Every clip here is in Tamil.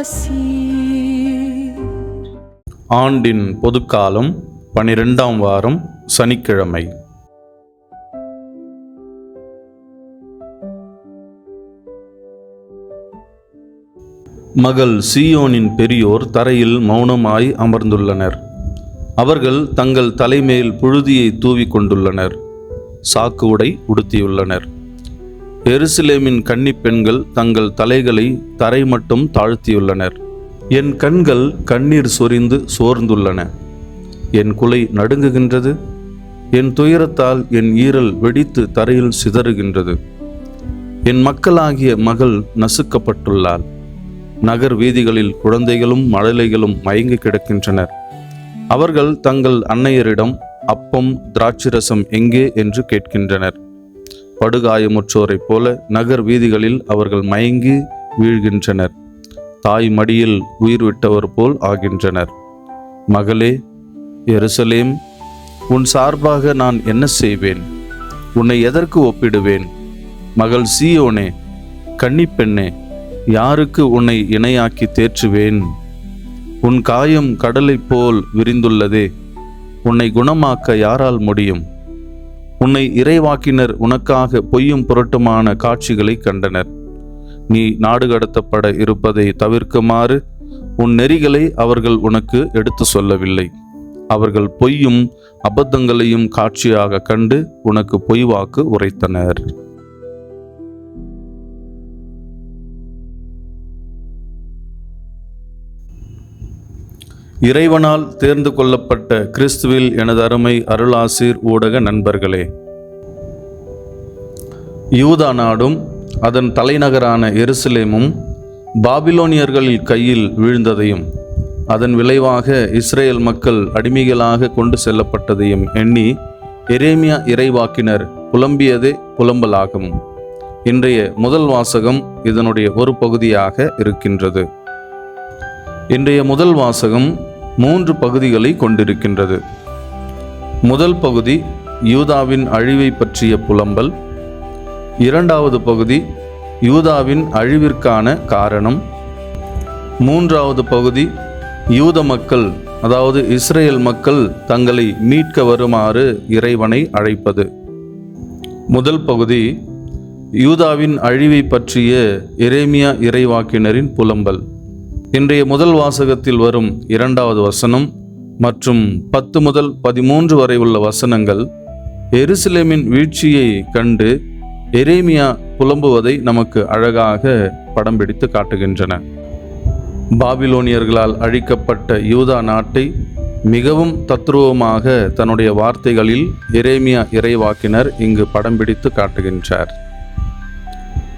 ஆசீர். ஆண்டின் பொதுக்காலம் 12ஆம் வாரம் சனிக்கிழமை. மகள் சீயோனின் பெரியோர் தரையில் மௌனமாய் அமர்ந்துள்ளனர். அவர்கள் தங்கள் தலைமேல் புழுதியை தூவி கொண்டுள்ளனர். சாக்கு உடை உடுத்தியுள்ளனர். எருசலேமின் கன்னிப் பெண்கள் தங்கள் தலைகளை தரை மட்டும் தாழ்த்தியுள்ளனர். என் கண்கள் கண்ணீர் சொரிந்து சோர்ந்துள்ளன. என் குலை நடுங்குகின்றது. என் துயரத்தால் என் ஈரல் வெடித்து தரையில் சிதறுகின்றது. என் மக்களாகிய மகள் நசுக்கப்பட்டுள்ளாள். நகர் வீதிகளில் குழந்தைகளும் மழலைகளும் மயங்கி கிடக்கின்றனர். அவர்கள் தங்கள் அன்னையரிடம் அப்பம் திராட்சரசம் எங்கே என்று கேட்கின்றனர். படுகாயமுற்றோரைப் போல நகர் வீதிகளில் அவர்கள் மயங்கி வீழ்கின்றனர். தாய் மடியில் உயிர் விட்டவர் போல் ஆகின்றனர். மகளே எருசலேம், உன் சார்பாக நான் என்ன செய்வேன்? உன்னை எதற்கு ஒப்பிடுவேன்? மகள் சீயோனே, கன்னிப்பெண்ணே, யாருக்கு உன்னை இணையாக்கி தேற்றுவேன்? உன் காயம் கடலைப் போல் விரிந்துள்ளதே, உன்னை குணமாக்க யாரால் முடியும்? உன்னை இறைவாக்கினர் உனக்காக பொய்யும் புரட்டுமான காட்சிகளை கண்டனர். நீ நாடு கடத்தப்பட இருப்பதை தவிர்க்குமாறு உன் நெறிகளை அவர்கள் உனக்கு எடுத்து சொல்லவில்லை. அவர்கள் பொய்யும் அபத்தங்களையும் காட்சியாக கண்டு உனக்கு பொய் வாக்கு உரைத்தனர். இறைவனால் தேர்ந்து கொள்ளப்பட்ட கிறிஸ்துவில் எனது அருமை அருளாசீர் ஊடக நண்பர்களே, யூதா நாடும் அதன் தலைநகரான எருசலேமும் பாபிலோனியர்களில் கையில் வீழ்ந்ததையும் அதன் விளைவாக இஸ்ரேல் மக்கள் அடிமைகளாக கொண்டு செல்லப்பட்டதையும் எண்ணி எரேமியா இறைவாக்கினர் புலம்பியதே புலம்பலாகும். இன்றைய முதல் வாசகம் இதனுடைய ஒரு பகுதியாக இருக்கின்றது. இன்றைய முதல் வாசகம் 3 பகுதிகளை கொண்டிருக்கின்றது. முதல் பகுதி யூதாவின் அழிவை பற்றிய புலம்பல். இரண்டாவது பகுதி யூதாவின் அழிவிற்கான காரணம். மூன்றாவது பகுதி யூத மக்கள், அதாவது இஸ்ரேல் மக்கள் தங்களை மீட்க வருமாறு இறைவனை அழைப்பது. முதல் பகுதி யூதாவின் அழிவை பற்றிய எரேமியா இறைவாக்கினரின் புலம்பல். இன்றைய முதல் வாசகத்தில் வரும் 2வது வசனம் மற்றும் 10 முதல் 13 வரை உள்ள வசனங்கள் எருசலேமின் வீழ்ச்சியை கண்டு எரேமியா புலம்புவதை நமக்கு அழகாக படம் பிடித்து காட்டுகின்றன. பாபிலோனியர்களால் அழிக்கப்பட்ட யூதா நாட்டை மிகவும் தத்ரூபமாக தன்னுடைய வார்த்தைகளில் எரேமியா இறைவாக்கினர் இங்கு படம் பிடித்து காட்டுகின்றார்.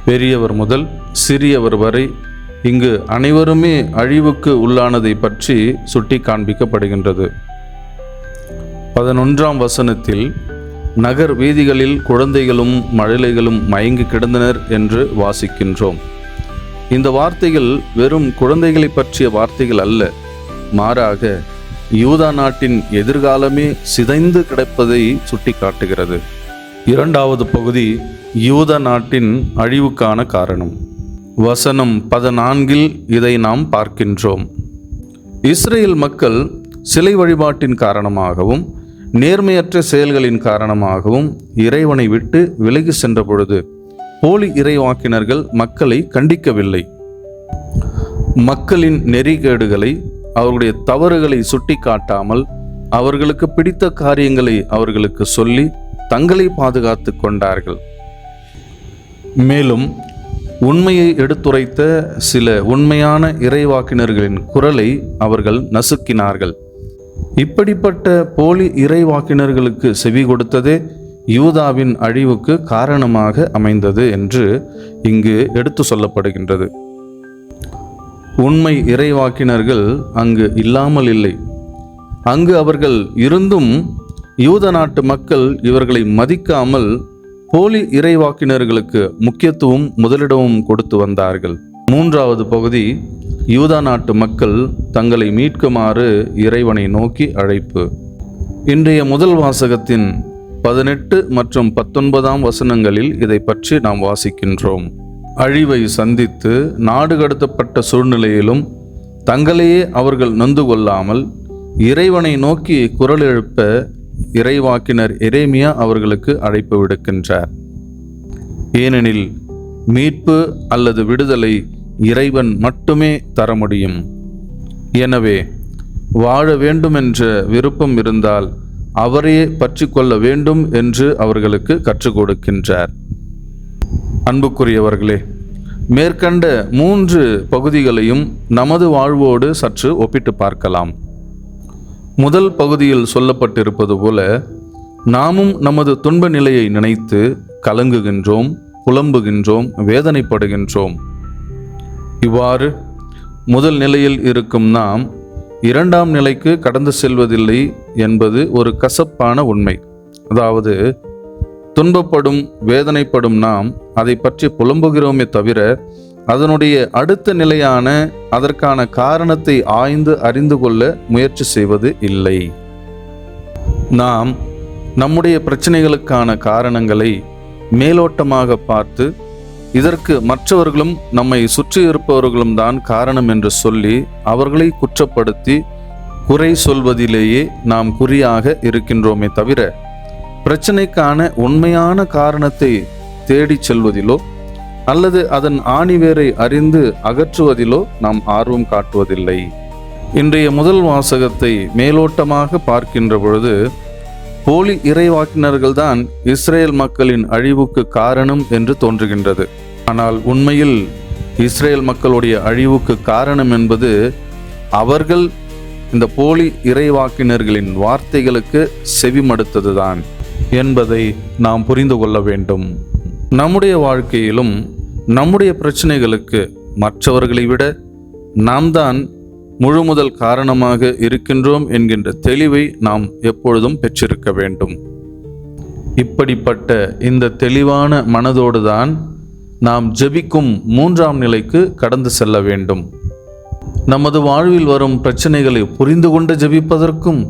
பெரியவர் முதல் சிறியவர் வரை இங்கு அனைவருமே அழிவுக்கு உள்ளானதை பற்றி சுட்டி காண்பிக்கப்படுகின்றது. 11ஆம் வசனத்தில் நகர் வீதிகளில் குழந்தைகளும் மழலைகளும் மயங்கி கிடந்தனர் என்று வாசிக்கின்றோம். இந்த வார்த்தைகள் வெறும் குழந்தைகளை பற்றிய வார்த்தைகள் அல்ல, மாறாக யூதா நாட்டின் எதிர்காலமே சிதைந்து கிடப்பதை சுட்டி காட்டுகிறது. 2வது பகுதி யூதா நாட்டின் அழிவுக்கான காரணம். வசனம் 14 இதை நாம் பார்க்கின்றோம். இஸ்ரேல் மக்கள் சிலை வழிபாட்டின் காரணமாகவும் நேர்மையற்ற செயல்களின் காரணமாகவும் இறைவனை விட்டு விலகி சென்ற பொழுது போலி இறைவாக்கினர்கள் மக்களை கண்டிக்கவில்லை. மக்களின் நெறிகேடுகளை, அவர்களுடைய தவறுகளை சுட்டி காட்டாமல் அவர்களுக்கு பிடித்த காரியங்களை அவர்களுக்கு சொல்லி தங்களை பாதுகாத்து கொண்டார்கள். மேலும் உண்மையை எடுத்துரைத்த சில உண்மையான இறைவாக்கினர்களின் குரலை அவர்கள் நசுக்கினார்கள். இப்படிப்பட்ட போலி இறைவாக்கினர்களுக்கு செவி கொடுத்ததே யூதாவின் அழிவுக்கு காரணமாக அமைந்தது என்று இங்கு எடுத்து சொல்லப்படுகின்றது. உண்மை இறைவாக்கினர்கள் அங்கு இல்லாமல் இல்லை. அங்கு அவர்கள் இருந்தும் யூத நாட்டு மக்கள் இவர்களை மதிக்காமல் போலி இறைவாக்கினர்களுக்கு முக்கியத்துவம் முதலிடமும் கொடுத்து வந்தார்கள். 3வது பகுதி யூதா நாட்டு மக்கள் தங்களை மீட்குமாறு இறைவனை நோக்கி அழைப்பு. இன்றைய முதல் வாசகத்தின் 18 மற்றும் 19ஆம் வசனங்களில் இதை பற்றி நாம் வாசிக்கின்றோம். அழிவை சந்தித்து நாடு கடத்தப்பட்ட சூழ்நிலையிலும் தங்களையே அவர்கள் நொந்து கொள்ளாமல் இறைவனை நோக்கி குரல் எழுப்ப இறைவாக்கினர் எரேமியா அவர்களுக்கு அழைப்பு விடுக்கின்றார். ஏனெனில் மீட்பு அல்லது விடுதலை இறைவன் மட்டுமே தர முடியும். எனவே வாழ வேண்டுமென்ற விருப்பம் இருந்தால் அவரையே பற்றி கொள்ள வேண்டும் என்று அவர்களுக்கு கற்றுக் கொடுக்கின்றார். அன்புக்குரியவர்களே, மேற்கண்ட 3 பகுதிகளையும் நமது வாழ்வோடு சற்று ஒப்பிட்டு பார்க்கலாம். முதல் பகுதியில் சொல்லப்பட்டிருப்பது போல நாமும் நமது துன்ப நிலையை நினைத்து கலங்குகின்றோம், புலம்புகின்றோம், வேதனைப்படுகின்றோம். இவ்வாறு முதல் நிலையில் இருக்கும் நாம் 2ஆம் நிலைக்கு கடந்து செல்வதில்லை என்பது ஒரு கசப்பான உண்மை. அதாவது துன்பப்படும், வேதனைப்படும் நாம் அதை பற்றி புலம்புகிறோமே தவிர அதனுடைய அடுத்த நிலையான அதற்கான காரணத்தை ஆய்ந்து அறிந்து கொள்ள முயற்சி செய்வது இல்லை. நாம் நம்முடைய பிரச்சனைகளுக்கான காரணங்களை மேலோட்டமாக பார்த்து இதற்கு மற்றவர்களும் நம்மை சுற்றி இருப்பவர்களும் தான் காரணம் என்று சொல்லி அவர்களை குற்றப்படுத்தி குறை சொல்வதிலேயே நாம் குறியாக இருக்கின்றோமே தவிர பிரச்சனைக்கான உண்மையான காரணத்தை தேடிச் செல்வதிலோ அல்லது அதன் ஆணிவேரை அறிந்து அகற்றுவதிலோ நாம் ஆர்வம் காட்டுவதில்லை. இன்றைய முதல் வாசகத்தை மேலோட்டமாக பார்க்கின்ற பொழுது போலி இறைவாக்கினர்கள்தான் இஸ்ரேல் மக்களின் அழிவுக்கு காரணம் என்று தோன்றுகின்றது. ஆனால் உண்மையில் இஸ்ரேல் மக்களுடைய அழிவுக்கு காரணம் என்பது அவர்கள் இந்த போலி இறைவாக்கினர்களின் வார்த்தைகளுக்கு செவிமடுத்ததுதான் என்பதை நாம் புரிந்து கொள்ள வேண்டும். நம்முடைய வாழ்க்கையிலும் நம்முடைய பிரச்சனைகளுக்கு மற்றவர்களை விட நாம் தான் முழுமுதல் காரணமாக இருக்கின்றோம் என்கின்ற தெளிவை நாம் எப்பொழுதும் பெற்றிருக்க வேண்டும். இப்படிப்பட்ட இந்த தெளிவான மனதோடு தான் நாம் ஜெபிக்கும் 3ஆம் நிலைக்கு கடந்து செல்ல வேண்டும். நமது வாழ்வில் வரும் பிரச்சனைகளை புரிந்து கொண்டு ஜெபிப்பதற்கும்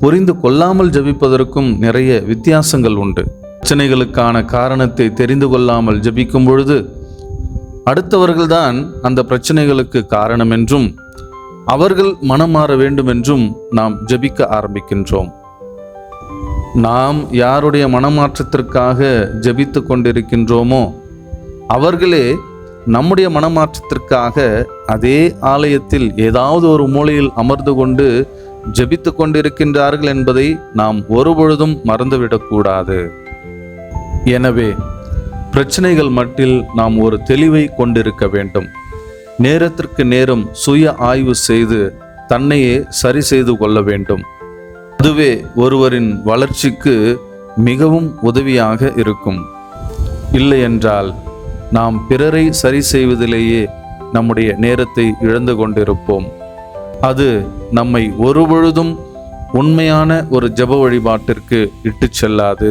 புரிந்து கொள்ளாமல் ஜெபிப்பதற்கும் நிறைய வித்தியாசங்கள் உண்டு. பிரச்சனைகளுக்கான காரணத்தை தெரிந்து கொள்ளாமல் ஜெபிக்கும் பொழுது அடுத்தவர்கள்தான் அந்த பிரச்சனைகளுக்கு காரணம் என்றும் அவர்கள் மனம் மாற வேண்டும் என்றும் நாம் ஜெபிக்க ஆரம்பிக்கின்றோம். நாம் யாருடைய மனமாற்றத்திற்காக ஜெபித்து கொண்டிருக்கின்றோமோ அவர்களே நம்முடைய மனமாற்றத்திற்காக அதே ஆலயத்தில் ஏதாவது ஒரு மூலையில் அமர்ந்து கொண்டு ஜெபித்து கொண்டிருக்கின்றார்கள் என்பதை நாம் ஒருபொழுதும் மறந்துவிடக்கூடாது. எனவே பிரச்சனைகள் மட்டில் நாம் ஒரு தெளிவை கொண்டிருக்க வேண்டும். நேரத்திற்கு நேரம் சுய ஆய்வு செய்து தன்னையே சரி செய்து கொள்ள வேண்டும். அதுவே ஒருவரின் வளர்ச்சிக்கு மிகவும் உதவியாக இருக்கும். இல்லை என்றால் நாம் பிறரை சரி செய்வதிலேயே நம்முடைய நேரத்தை இழந்து கொண்டிருப்போம். அது நம்மை ஒருபொழுதும் உண்மையான ஒரு ஜெப வழிபாட்டிற்கு இட்டு செல்லாது.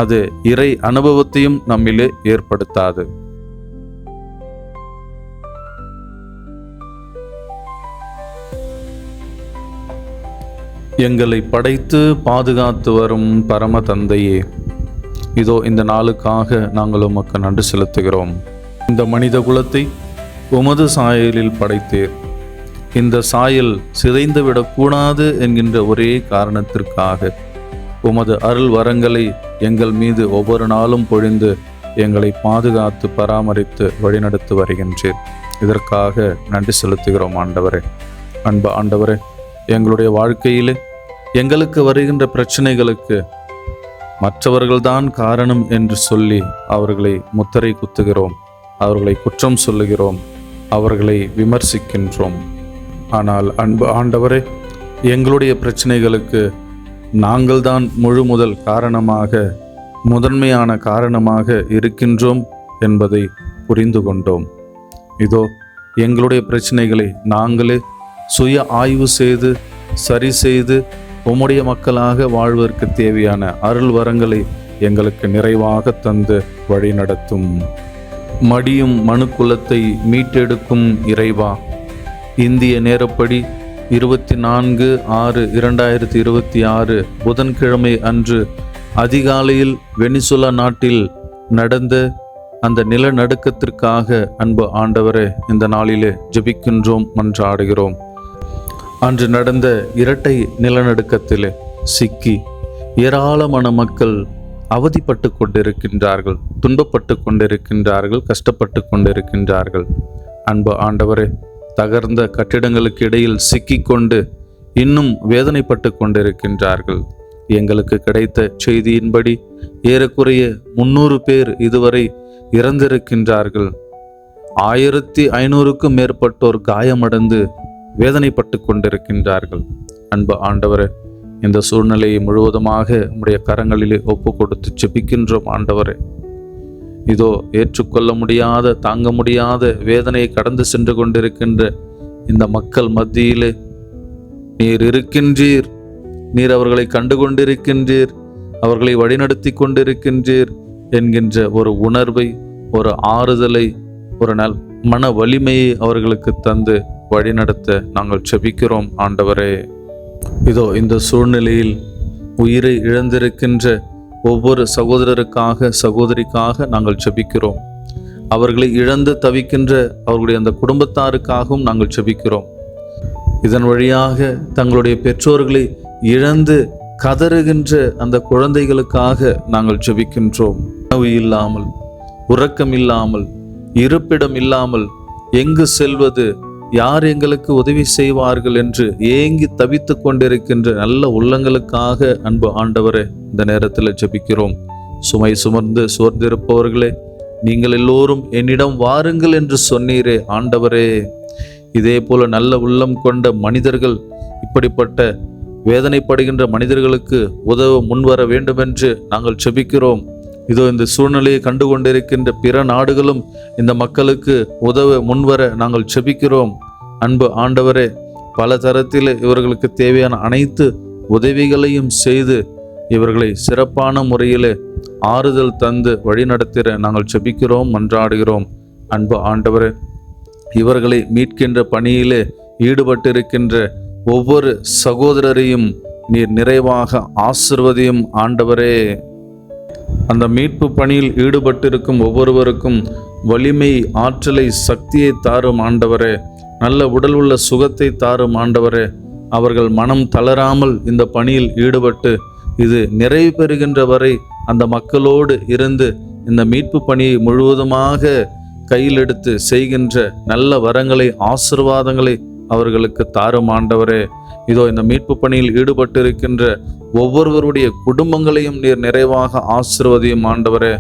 அது இறை அனுபவத்தையும் நம்மிலே ஏற்படுத்தாது. எங்களை படைத்து பாதுகாத்து வரும் பரம தந்தையே, இதோ இந்த நாளுக்காக நாங்கள் உமக்கு நன்றி செலுத்துகிறோம். இந்த மனித குலத்தை உமது சாயலில் படைத்தீர். இந்த சாயல் சிதைந்து விடக்கூடாது என்கின்ற ஒரே காரணத்திற்காக உமது அருள் வரங்களை எங்கள் மீது ஒவ்வொரு நாளும் பொழிந்து எங்களை பாதுகாத்து பராமரித்து வழிநடத்தி வருகின்றீர். இதற்காக நன்றி செலுத்துகிறோம் ஆண்டவரே. அன்பு ஆண்டவரே, எங்களுடைய வாழ்க்கையிலே எங்களுக்கு வருகின்ற பிரச்சனைகளுக்கு மற்றவர்கள்தான் காரணம் என்று சொல்லி அவர்களை முத்திரை குத்துகிறோம், அவர்களை குற்றம் சொல்லுகிறோம், அவர்களை விமர்சிக்கின்றோம். ஆனால் அன்பு ஆண்டவரே, எங்களுடைய பிரச்சனைகளுக்கு நாங்கள்தான் முதல் காரணமாக, முதன்மையான காரணமாக இருக்கின்றோம் என்பதை புரிந்து கொண்டோம். இதோ எங்களுடைய பிரச்சனைகளை நாங்களே சுய ஆய்வு செய்து சரி செய்து உம்முடைய மக்களாக வாழ்வதற்கு தேவையான அருள் வரங்களை எங்களுக்கு நிறைவாக தந்து வழி நடத்தும். மடியும் மனுக்குலத்தை மீட்டெடுக்கும் இறைவா, இந்திய நேரப்படி 24/6/2026 புதன்கிழமை அன்று அதிகாலையில் வெனிசுலா நாட்டில் நடந்த அந்த நிலநடுக்கத்திற்காக அன்பு ஆண்டவரே இந்த நாளிலே ஜெபிக்கின்றோம், மன்றாடுகிறோம். அன்று நடந்த இரட்டை நிலநடுக்கத்திலே சிக்கி ஏராளமான மக்கள் அவதிப்பட்டு கொண்டிருக்கின்றார்கள், துன்பப்பட்டு கொண்டிருக்கின்றார்கள், கஷ்டப்பட்டு கொண்டிருக்கின்றார்கள். அன்பு ஆண்டவரே, தகர்ந்த கட்டிடங்களுக்கு இடையில் சிக்கிக்கொண்டு இன்னும் வேதனைப்பட்டு கொண்டிருக்கின்றார்கள். எங்களுக்கு கிடைத்த செய்தியின்படி ஏறக்குறைய 300 பேர் இதுவரை இறந்திருக்கின்றார்கள். 1500க்கும் மேற்பட்டோர் காயமடைந்து வேதனைப்பட்டு கொண்டிருக்கின்றார்கள். அன்பு ஆண்டவரே, இந்த சூழ்நிலையை முழுவதுமாக உம்முடைய கரங்களிலே ஒப்பு கொடுத்து ஜெபிக்கின்றோம். ஆண்டவரே, இதோ ஏற்றுக்கொள்ள முடியாத, தாங்க முடியாத வேதனையை கடந்து சென்று கொண்டிருக்கின்ற இந்த மக்கள் மத்தியிலே நீர் இருக்கின்றீர். நீர் அவர்களை கண்டு கொண்டிருக்கின்றீர், அவர்களை வழிநடத்தி கொண்டிருக்கின்றீர் என்கின்ற ஒரு உணர்வை, ஒரு ஆறுதலை, ஒரு மன வலிமையை அவர்களுக்கு தந்து வழிநடத்த நாங்கள் ஜெபிக்கிறோம். ஆண்டவரே, இதோ இந்த சூழ்நிலையில் உயிரை இழந்திருக்கின்ற ஒவ்வொரு சகோதரருக்காக, சகோதரிக்காக நாங்கள் ஜெபிக்கிறோம். அவர்களை இழந்து தவிக்கின்ற அவர்களுடைய அந்த குடும்பத்தாருக்காகவும் நாங்கள் ஜெபிக்கிறோம். இதன் வழியாக தங்களுடைய பெற்றோர்களை இழந்து கதறுகின்ற அந்த குழந்தைகளுக்காக நாங்கள் ஜெபிக்கின்றோம். உணவு இல்லாமல், உறக்கம் இல்லாமல், இருப்பிடம் இல்லாமல் எங்கு செல்வது, யார் எங்களுக்கு உதவி செய்வார்கள் என்று ஏங்கி தவித்து கொண்டிருக்கின்ற நல்ல உள்ளங்களுக்காக அன்பு ஆண்டவரே இந்த நேரத்தில் ஜெபிக்கிறோம். சுமை சுமர்ந்து சோர்ந்திருப்பவர்களே, நீங்கள் எல்லோரும் என்னிடம் வாருங்கள் என்று சொன்னீரே ஆண்டவரே. இதே போல நல்ல உள்ளம் கொண்ட மனிதர்கள், இப்படிப்பட்ட வேதனைப்படுகின்ற மனிதர்களுக்கு உதவ முன்வர வேண்டும் என்று நாங்கள் ஜெபிக்கிறோம். இதோ இந்த சூழ்நிலையை கண்டு கொண்டிருக்கின்ற பிற நாடுகளும் இந்த மக்களுக்கு உதவ முன்வர நாங்கள் ஜெபிக்கிறோம். அன்பு ஆண்டவரே, பல தரத்தில் இவர்களுக்கு தேவையான அனைத்து உதவிகளையும் செய்து இவர்களை சிறப்பான முறையில் ஆறுதல் தந்து வழிநடத்திட நாங்கள் ஜெபிக்கிறோம், மன்றாடுகிறோம். அன்பு ஆண்டவரே, இவர்களை மீட்கின்ற பணியிலே ஈடுபட்டிருக்கின்ற ஒவ்வொரு சகோதரரையும் நீர் நிறைவாக ஆசிர்வதியும் ஆண்டவரே. அந்த மீட்பு பணியில் ஈடுபட்டிருக்கும் ஒவ்வொருவருக்கும் வலிமை, ஆற்றலை, சக்தியை தாரும் ஆண்டவரே. நல்ல உடல் உள்ள சுகத்தை தாரும் ஆண்டவரே. அவர்கள் மனம் தளராமல் இந்த பணியில் ஈடுபட்டு இது நிறைவு பெறுகின்ற வரை அந்த மக்களோடு இருந்து இந்த மீட்பு பணியை முழுவதுமாக கையில் எடுத்து செய்கின்ற நல்ல வரங்களை, ஆசீர்வாதங்களை அவர்களுக்கு தாரும் ஆண்டவரே. இதோ இந்த மீட்பு பணியில் ஈடுபட்டிருக்கின்ற ஒவ்வொருவருடைய குடும்பங்களையும் நீர் நிறைவாக ஆசீர்வதியும் ஆண்டவரே.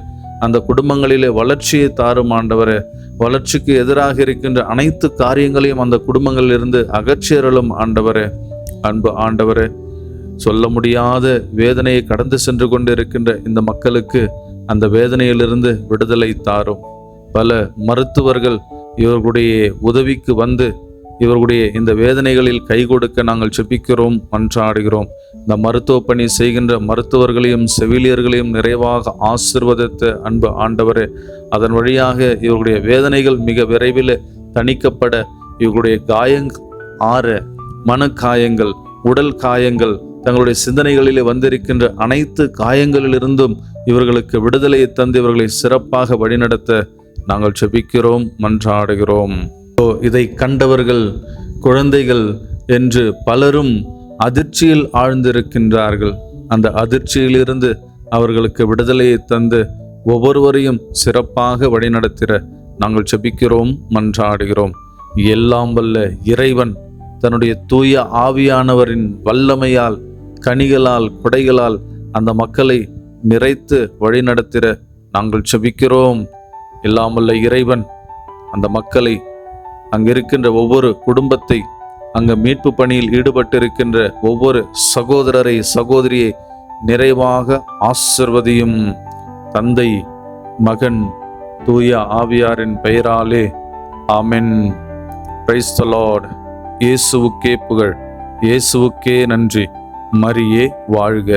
அந்த குடும்பங்களிலே வளர்ச்சியை தாரும் ஆண்டவரே. வளர்ச்சிக்கு எதிராக இருக்கின்ற அனைத்து காரியங்களையும் அந்த குடும்பங்களிலிருந்து அகற்றியறலும் ஆண்டவரே. அன்பு ஆண்டவரே, சொல்ல முடியாத வேதனையை கடந்து சென்று கொண்டு இருக்கின்ற இந்த மக்களுக்கு அந்த வேதனையிலிருந்து விடுதலை தாரும். பல மருத்துவர்கள் இவர்களுடைய உதவிக்கு வந்து இவர்களுடைய இந்த வேதனைகளில் கை கொடுக்க நாங்கள் ஜெபிக்கிறோம், மன்றாடுகிறோம். இந்த மருத்துவ பணி செய்கின்ற மருத்துவர்களையும் செவிலியர்களையும் நிறைவாக ஆசீர்வதித்த அன்பு ஆண்டவரே, அதன் வழியாக இவர்களுடைய வேதனைகள் மிக விரைவில் தணிக்கப்பட, இவர்களுடைய காயங்கள் ஆற, மனக்காயங்கள், உடல் காயங்கள், தங்களுடைய சிந்தனைகளிலே வந்திருக்கின்ற அனைத்து காயங்களிலிருந்தும் இவர்களுக்கு விடுதலையை தந்து இவர்களை சிறப்பாக வழிநடத்த நாங்கள் ஜெபிக்கிறோம், மன்றாடுகிறோம். இதை கண்டவர்கள், குழந்தைகள் என்று பலரும் அதிர்ச்சியில் ஆழ்ந்திருக்கின்றார்கள். அந்த அதிர்ச்சியிலிருந்து அவர்களுக்கு விடுதலையை தந்து ஒவ்வொருவரையும் சிறப்பாக வழிநடத்திட நாங்கள் ஜெபிக்கிறோம், மன்றாடுகிறோம். எல்லாம் வல்ல இறைவன் தன்னுடைய தூய ஆவியானவரின் வல்லமையால், கனிகளால், கொடைகளால் அந்த மக்களை நிறைத்து வழிநடத்திட நாங்கள் ஜெபிக்கிறோம். எல்லாம் வல்ல இறைவன் அந்த மக்களை, அங்கிருக்கின்ற ஒவ்வொரு குடும்பத்தை, அங்கு மீட்பு பணியில் ஈடுபட்டிருக்கின்ற ஒவ்வொரு சகோதரரை, சகோதரியை நிறைவாக ஆசிர்வதியும். தந்தை, மகன், தூய ஆவியாரின் பெயராலே ஆமென். Praise the Lord. இயேசுவுக்கே புகழ், இயேசுவுக்கே நன்றி. மரியே வாழ்க.